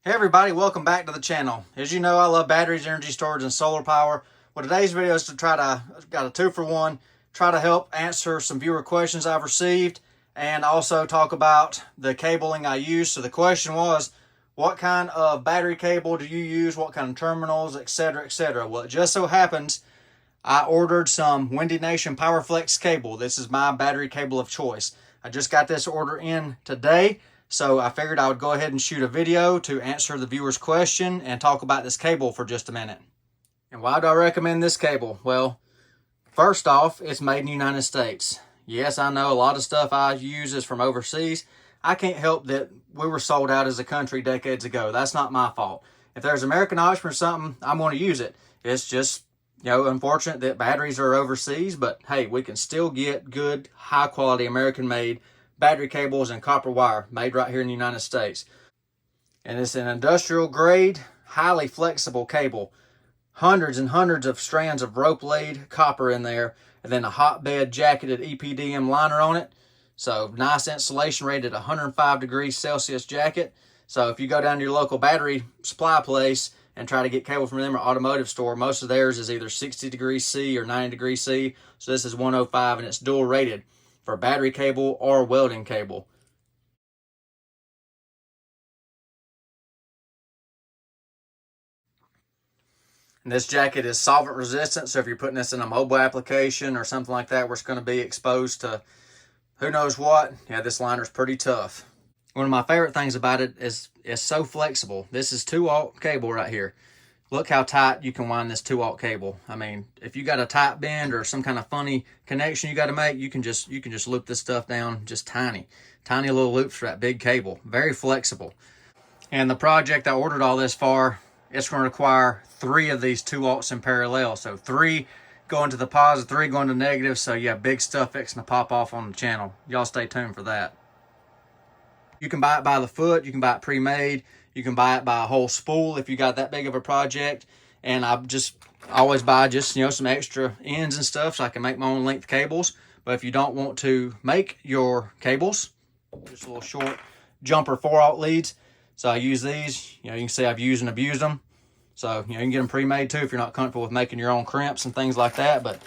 Hey everybody, welcome back to the channel. As you know, I love batteries, energy storage, and solar power. Well, today's video is to got a 2-for-1, try to help answer some viewer questions I've received and also talk about the cabling I use. So the question was, what kind of battery cable do you use? What kind of terminals, etc., etc. Well, it just so happens I ordered some Windy Nation PowerFlex cable. This is my battery cable of choice. I just got this order in today. So I figured I would go ahead and shoot a video to answer the viewer's question and talk about this cable for just a minute. And why do I recommend this cable? Well, first off, it's made in the United States. Yes, I know a lot of stuff I use is from overseas. I can't help that we were sold out as a country decades ago. That's not my fault. If there's American option or something, I'm going to use it. It's just, unfortunate that batteries are overseas, but hey, we can still get good, high quality American made battery cables and copper wire made right here in the United States. And it's an industrial grade, highly flexible cable. Hundreds and hundreds of strands of rope laid copper in there, and then a hotbed jacketed EPDM liner on it. So nice insulation rated 105 degrees Celsius jacket. So if you go down to your local battery supply place and try to get cable from them or automotive store, most of theirs is either 60 degrees C or 90 degrees C. So this is 105 and it's dual rated for battery cable or welding cable. And this jacket is solvent resistant, so if you're putting this in a mobile application or something like that where it's going to be exposed to who knows what, yeah, this liner's pretty tough. One of my favorite things about it is it's so flexible. This is 2-aught cable right here. Look how tight you can wind this 2-aught cable. I mean, if you got a tight bend or some kind of funny connection you got to make, you can just loop this stuff down just tiny little loops for that big cable. Very flexible. And the project I ordered all this for, it's going to require 3 of these 2-aughts in parallel. So 3 going to the positive, 3 going to negative. So yeah, big stuff fixing to pop off on the channel. Y'all stay tuned for that. You can buy it by the foot. You can buy it pre-made. You can buy it by a whole spool if you got that big of a project. And I always buy just, some extra ends and stuff so I can make my own length cables. But if you don't want to make your cables, just a little short jumper 4-aught leads. So I use these. You can see I've used and abused them. So, you can get them pre-made too if you're not comfortable with making your own crimps and things like that. But,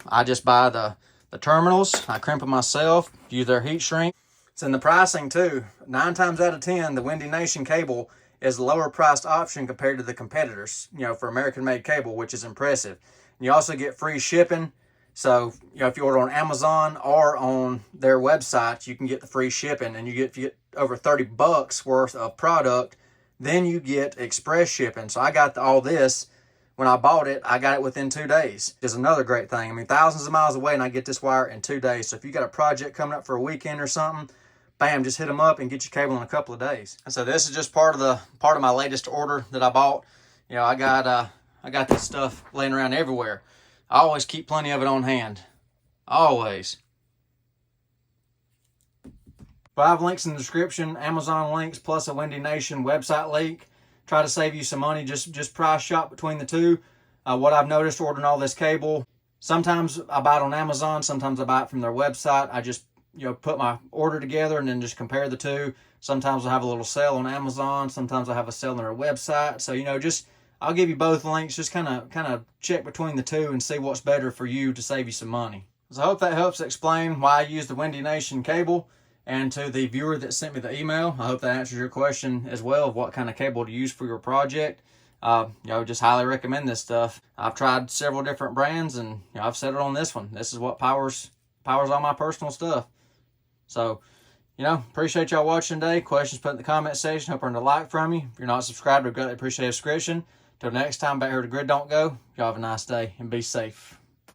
I just buy the terminals. I crimp them myself, use their heat shrink. It's in the pricing too. 9 times out of 10, the Windy Nation cable is a lower priced option compared to the competitors, for American made cable, which is impressive. And you also get free shipping. So, if you order on Amazon or on their website, you can get the free shipping, and if you get over $30 worth of product, then you get express shipping. So I got all this. When I bought it, I got it within 2 days. Is another great thing. I mean, thousands of miles away and I get this wire in 2 days. So if you got a project coming up for a weekend or something, bam, just hit them up and get your cable in a couple of days. And so this is just part of my latest order that I bought. I got this stuff laying around everywhere. I always keep plenty of it on hand. Always. But I have links in the description, Amazon links plus a Windy Nation website link. Try to save you some money, just price shop between the two. What I've noticed ordering all this cable, sometimes I buy it on Amazon, sometimes I buy it from their website. I just put my order together and then just compare the two. Sometimes I have a little sale on Amazon, sometimes I have a sale on their website. So I'll give you both links, just kind of check between the two and see what's better for you to save you some money. So I hope that helps explain why I use the Windy Nation cable. And to the viewer that sent me the email, I hope that answers your question as well of what kind of cable to use for your project. Just highly recommend this stuff. I've tried several different brands and I've settled on this one. This is what powers all my personal stuff. So, appreciate y'all watching today. Questions put in the comment section. Hope I earned a like from you. If you're not subscribed, I'd greatly appreciate a subscription. Till next time, back here to Grid Don't Go. Y'all have a nice day and be safe.